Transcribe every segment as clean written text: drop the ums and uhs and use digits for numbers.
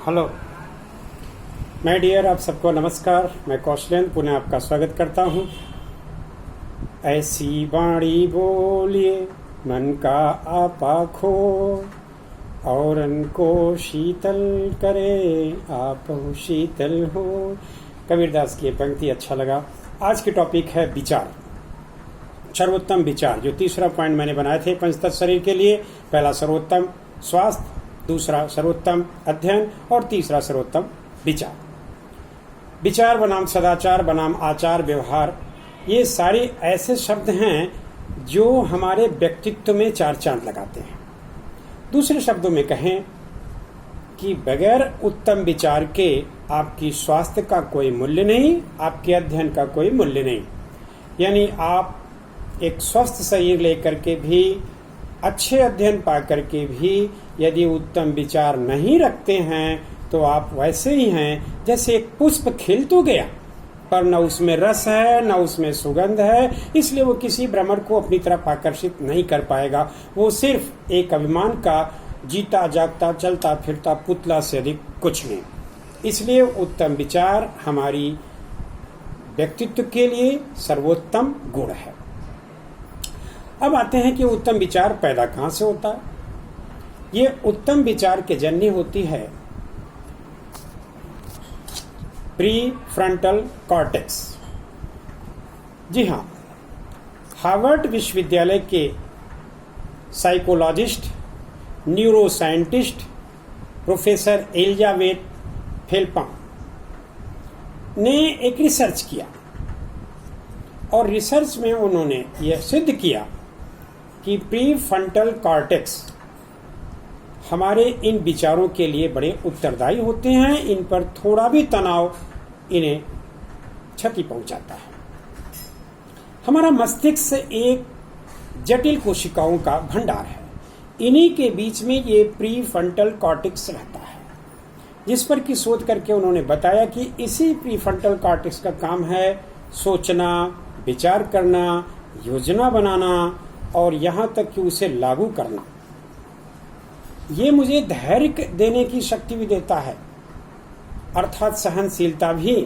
Hello my dear, आप सबको नमस्कार। मैं कौशलेंद्र पुनः आपका स्वागत करता हूँ। ऐसी वाणी बोलिए मन का आपा खो, औरन को शीतल करे आप शीतल हो। कबीरदास की ये पंक्ति अच्छा लगा। आज की टॉपिक है विचार, सर्वोत्तम विचार। जो तीसरा पॉइंट मैंने बनाए थे पंचतत्व शरीर के लिए, पहला सर्वोत्तम स्वास्थ्य, दूसरा सर्वोत्तम अध्ययन और तीसरा सर्वोत्तम विचार। विचार बनाम सदाचार बनाम आचार व्यवहार, ये सारे ऐसे शब्द हैं जो हमारे व्यक्तित्व में चार चांद लगाते हैं। दूसरे शब्दों में कहें कि बगैर उत्तम विचार के आपकी स्वास्थ्य का कोई मूल्य नहीं, आपके अध्ययन का कोई मूल्य नहीं। यानी आप एक स्वस्थ शरीर लेकर के भी, अच्छे अध्ययन पा करके भी यदि उत्तम विचार नहीं रखते हैं तो आप वैसे ही हैं जैसे एक पुष्प खिल तो गया पर न उसमें रस है न उसमें सुगंध है, इसलिए वो किसी भ्रमर को अपनी तरफ आकर्षित नहीं कर पाएगा। वो सिर्फ एक अभिमान का जीता जागता चलता फिरता पुतला से अधिक कुछ नहीं। इसलिए उत्तम विचार हमारी व्यक्तित्व के लिए सर्वोत्तम गुण है। अब आते हैं कि उत्तम विचार पैदा कहाँ से होता है। ये उत्तम विचार के जन्य होती है प्री फ्रंटल कॉर्टेक्स। जी हाँ, हार्वर्ड विश्वविद्यालय के साइकोलॉजिस्ट, न्यूरोसाइंटिस्ट प्रोफेसर एलिजाबेथ फेल्पम ने एक रिसर्च किया और रिसर्च में उन्होंने यह सिद्ध किया कि प्री फ्रंटल कॉर्टेक्स हमारे इन विचारों के लिए बड़े उत्तरदायी होते हैं। इन पर थोड़ा भी तनाव इन्हें क्षति पहुंचाता है। हमारा मस्तिष्क एक जटिल कोशिकाओं का भंडार है। इन्हीं के बीच में ये प्री फ्रंटल कॉर्टेक्स रहता है, जिस पर की शोध करके उन्होंने बताया कि इसी प्री फ्रंटल कॉर्टेक्स का काम है सोचना, विचार करना, योजना बनाना और यहाँ तक कि उसे लागू करना। ये मुझे धैर्य देने की शक्ति भी देता है, अर्थात सहनशीलता भी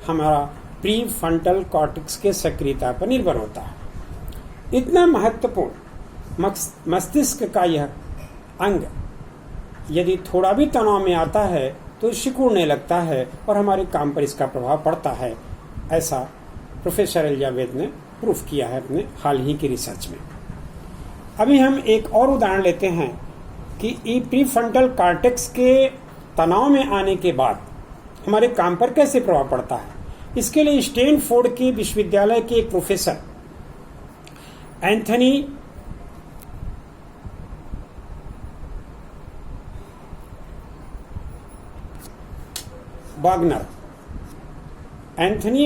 हमारा प्री फ्रंटल कॉर्टेक्स के सक्रियता पर निर्भर होता है। इतना महत्वपूर्ण मस्तिष्क का यह अंग यदि थोड़ा भी तनाव में आता है तो सिकुड़ने लगता है और हमारे काम पर इसका प्रभाव पड़ता है। ऐसा प्रोफेसर एलिजाबेथ ने प्रूफ किया है अपने हाल ही की रिसर्च में। अभी हम एक और उदाहरण लेते हैं कि प्री फ्रंटल कॉर्टेक्स के तनाव में आने के बाद हमारे काम पर कैसे प्रभाव पड़ता है। इसके लिए स्टैनफोर्ड के विश्वविद्यालय के एक प्रोफेसर एंथनी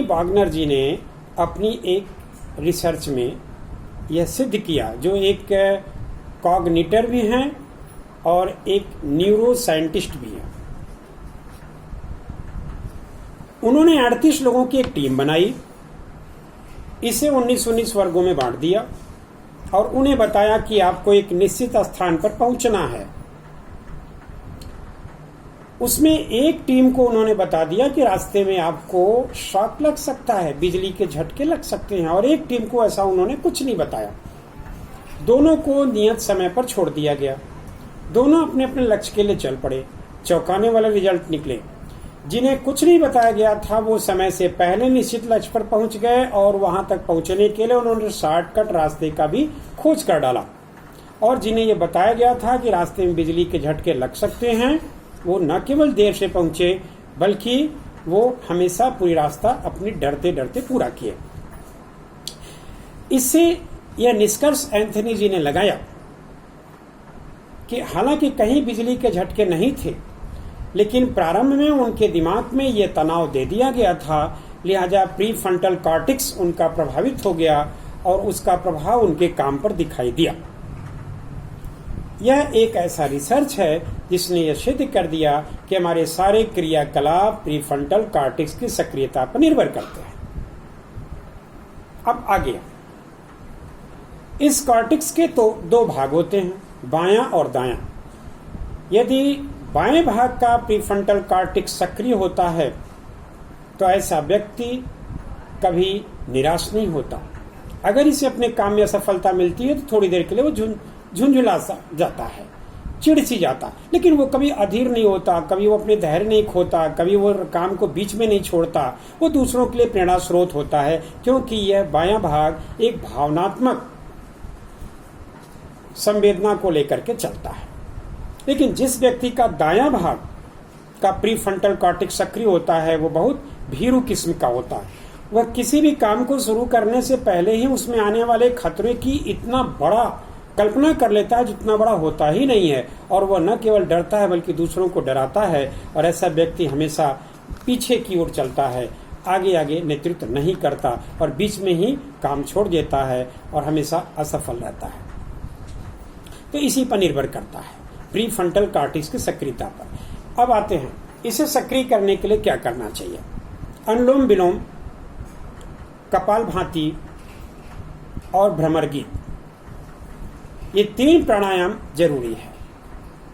बाग्नर जी ने अपनी एक रिसर्च में यह सिद्ध किया, जो एक कॉग्निटर भी हैं और एक न्यूरो साइंटिस्ट भी हैं। उन्होंने 38 लोगों की एक टीम बनाई, इसे 19-19 वर्गों में बांट दिया और उन्हें बताया कि आपको एक निश्चित स्थान पर पहुंचना है। उसमें एक टीम को उन्होंने बता दिया कि रास्ते में आपको शॉक लग सकता है, बिजली के झटके लग सकते हैं, और एक टीम को ऐसा उन्होंने कुछ नहीं बताया। दोनों को नियत समय पर छोड़ दिया गया। दोनों अपने अपने लक्ष्य के लिए चल पड़े। चौंकाने वाले रिजल्ट निकले। जिन्हें कुछ नहीं बताया गया था वो समय से पहले निश्चित लक्ष्य पर पहुंच गए और वहां तक पहुंचने के लिए उन्होंने शॉर्टकट रास्ते का भी खोज कर डाला। और जिन्हें यह बताया गया था कि रास्ते में बिजली के झटके लग सकते हैं, वो न केवल देर से पहुंचे बल्कि वो हमेशा पूरी रास्ता अपनी डरते डरते पूरा किए। इससे यह निष्कर्ष एंथनी जी ने लगाया कि हालांकि कहीं बिजली के झटके नहीं थे, लेकिन प्रारंभ में उनके दिमाग में यह तनाव दे दिया गया था, लिहाजा प्री फ्रंटल कॉर्टेक्स उनका प्रभावित हो गया और उसका प्रभाव उनके काम पर दिखाई दिया। यह एक ऐसा रिसर्च है जिसने यह सिद्ध कर दिया कि हमारे सारे क्रियाकलाप प्री फ्रंटल कॉर्टेक्स की सक्रियता पर निर्भर करते हैं। अब आगे, इस कॉर्टेक्स के तो दो भाग होते हैं, बायां और दायां। यदि बाएं भाग का प्रीफ्रंटल कॉर्टेक्स सक्रिय होता है तो ऐसा व्यक्ति कभी निराश नहीं होता। अगर इसे अपने काम में असफलता मिलती है तो थोड़ी देर के लिए वो झुंझुला सा जाता है, चिढ़ सी जाता, लेकिन वो कभी अधीर नहीं होता, कभी वो अपने धैर्य नहीं खोता, कभी वो काम को बीच में नहीं छोड़ता। वो दूसरों के लिए प्रेरणा स्रोत होता है, क्योंकि यह बायां भाग एक भावनात्मक संवेदना को लेकर के चलता है। लेकिन जिस व्यक्ति का दायां भाग का प्रीफ्रंटल कॉर्टेक्स सक्रिय होता है वो बहुत भीरू किस्म का होता है। वह किसी भी काम को शुरू करने से पहले ही उसमें आने वाले खतरे की इतना बड़ा कल्पना कर लेता है जितना बड़ा होता ही नहीं है, और वह न केवल डरता है बल्कि दूसरों को डराता है। और ऐसा व्यक्ति हमेशा पीछे की ओर चलता है, आगे आगे नेतृत्व नहीं करता और बीच में ही काम छोड़ देता है और हमेशा असफल रहता है। तो इसी पर निर्भर करता है प्रीफ्रंटल कॉर्टेक्स की सक्रियता पर। अब आते हैं इसे सक्रिय करने के लिए क्या करना चाहिए। अनुलोम विलोम, कपालभाति और भ्रमर गीत, ये 3 प्राणायाम जरूरी है,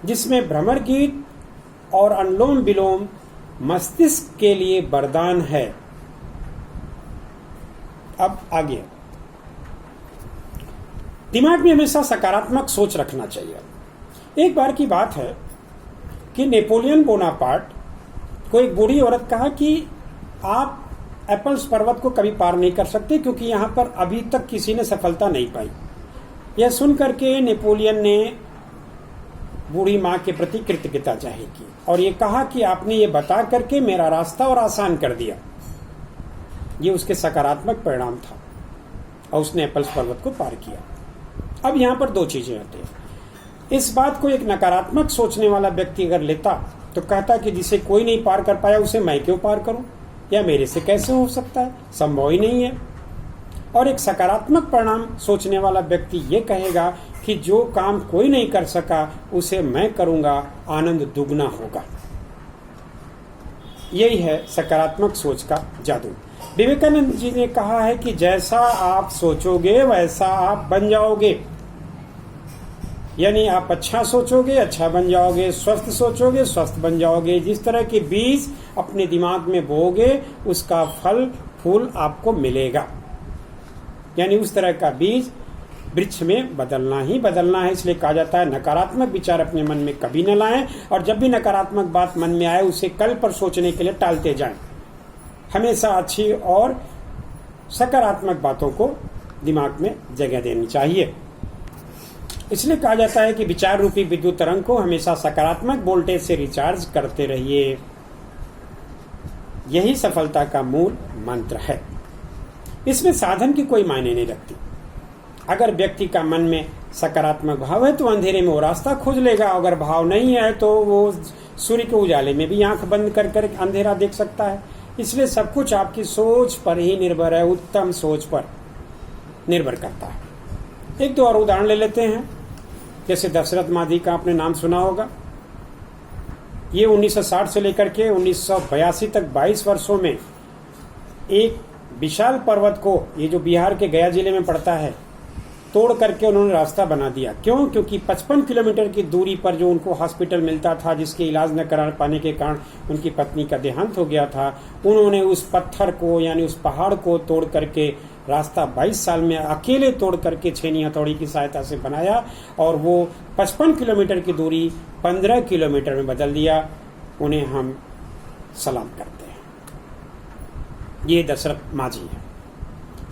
जिसमें भ्रमर गीत और अनुलोम विलोम मस्तिष्क के लिए वरदान है। अब आगे, दिमाग में हमेशा सकारात्मक सोच रखना चाहिए। एक बार की बात है कि नेपोलियन बोनापार्ट को एक बूढ़ी औरत कहा कि आप एप्पल्स पर्वत को कभी पार नहीं कर सकते क्योंकि यहां पर अभी तक किसी ने सफलता नहीं पाई। यह सुनकर के नेपोलियन ने बूढ़ी मां के प्रति कृतज्ञता जाहिर की और ये कहा कि आपने ये बता करके मेरा रास्ता और आसान कर दिया। ये उसके सकारात्मक परिणाम था और उसने एप्पल्स पर्वत को पार किया। अब यहां पर 2 चीजें होती हैं। इस बात को एक नकारात्मक सोचने वाला व्यक्ति अगर लेता तो कहता कि जिसे कोई नहीं पार कर पाया उसे मैं क्यों पार करूं, या मेरे से कैसे हो सकता है, संभव ही नहीं है। और एक सकारात्मक परिणाम सोचने वाला व्यक्ति ये कहेगा कि जो काम कोई नहीं कर सका उसे मैं करूंगा, आनंद दुगना होगा। यही है सकारात्मक सोच का जादू। विवेकानंद जी ने कहा है कि जैसा आप सोचोगे वैसा आप बन जाओगे। यानी आप अच्छा सोचोगे, अच्छा बन जाओगे, स्वस्थ सोचोगे, स्वस्थ बन जाओगे। जिस तरह के बीज अपने दिमाग में बोओगे उसका फल फूल आपको मिलेगा। यानी उस तरह का बीज वृक्ष में बदलना ही बदलना है। इसलिए कहा जाता है नकारात्मक विचार अपने मन में कभी न लाएं, और जब भी नकारात्मक बात मन में आए उसे कल पर सोचने के लिए टालते जाएं। हमेशा अच्छी और सकारात्मक बातों को दिमाग में जगह देनी चाहिए। इसलिए कहा जाता है कि विचार रूपी विद्युत तरंग को हमेशा सकारात्मक वोल्टेज से रिचार्ज करते रहिए। यही सफलता का मूल मंत्र है। इसमें साधन की कोई मायने नहीं रखती। अगर व्यक्ति का मन में सकारात्मक भाव है तो अंधेरे में वो रास्ता खोज लेगा, अगर भाव नहीं है तो वो सूर्य के उजाले में भी आंख बंद कर कर अंधेरा देख सकता है। इसलिए सब कुछ आपकी सोच पर ही निर्भर है, उत्तम सोच पर निर्भर करता है। 1-2 और उदाहरण ले लेते हैं। जैसे दशरथ मादी का आपने नाम सुना होगा। ये 1960 से लेकर के 1982 तक 22 वर्षों में एक विशाल पर्वत को, ये जो बिहार के गया जिले में पड़ता है, तोड़ करके उन्होंने रास्ता बना दिया। क्यों? क्योंकि 55 किलोमीटर की दूरी पर जो उनको हॉस्पिटल मिलता था, जिसके इलाज न करा पाने के कारण उनकी पत्नी का देहांत हो गया था, उन्होंने उस पत्थर को यानी उस पहाड़ को तोड़ करके रास्ता 22 साल में अकेले तोड़ करके छेनी हथौड़ी की सहायता से बनाया और वो 55 किलोमीटर की दूरी 15 किलोमीटर में बदल दिया। उन्हें हम सलाम करते हैं। ये दशरथ माझी है।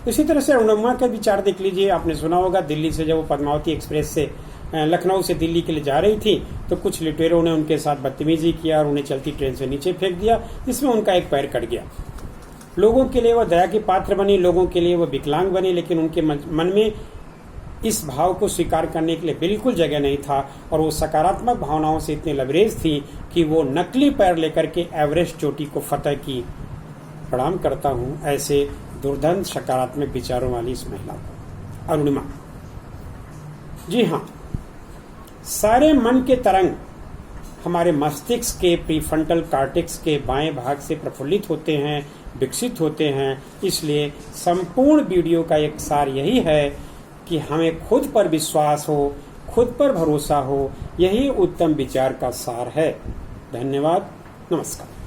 इसी तरह से अरुणिमा का विचार देख लीजिए। आपने सुना होगा, दिल्ली से जब वो पद्मावती एक्सप्रेस से लखनऊ से दिल्ली के लिए जा रही थी तो कुछ लुटेरों ने उनके साथ बदतमीजी किया और उन्हें चलती ट्रेन से नीचे फेंक दिया, जिसमें उनका एक पैर कट गया। लोगों के लिए वह दया की पात्र बनी, लोगों के लिए वह विकलांग बनी, लेकिन उनके मन में इस भाव को स्वीकार करने के लिए बिल्कुल जगह नहीं था और वो सकारात्मक भावनाओं से इतने लबरेज थी कि वो नकली पैर लेकर के एवरेस्ट चोटी को फतह की। प्रणाम करता हूँ ऐसे दुर्धंध सकारात्मक विचारों वाली इस महिला को, अरुणिमा। जी हाँ, सारे मन के तरंग हमारे मस्तिष्क के प्रीफ्रंटल कॉर्टेक्स के बाएं भाग से प्रफुल्लित होते हैं, विकसित होते हैं। इसलिए संपूर्ण वीडियो का एक सार यही है कि हमें खुद पर विश्वास हो, खुद पर भरोसा हो। यही उत्तम विचार का सार है। धन्यवाद, नमस्कार।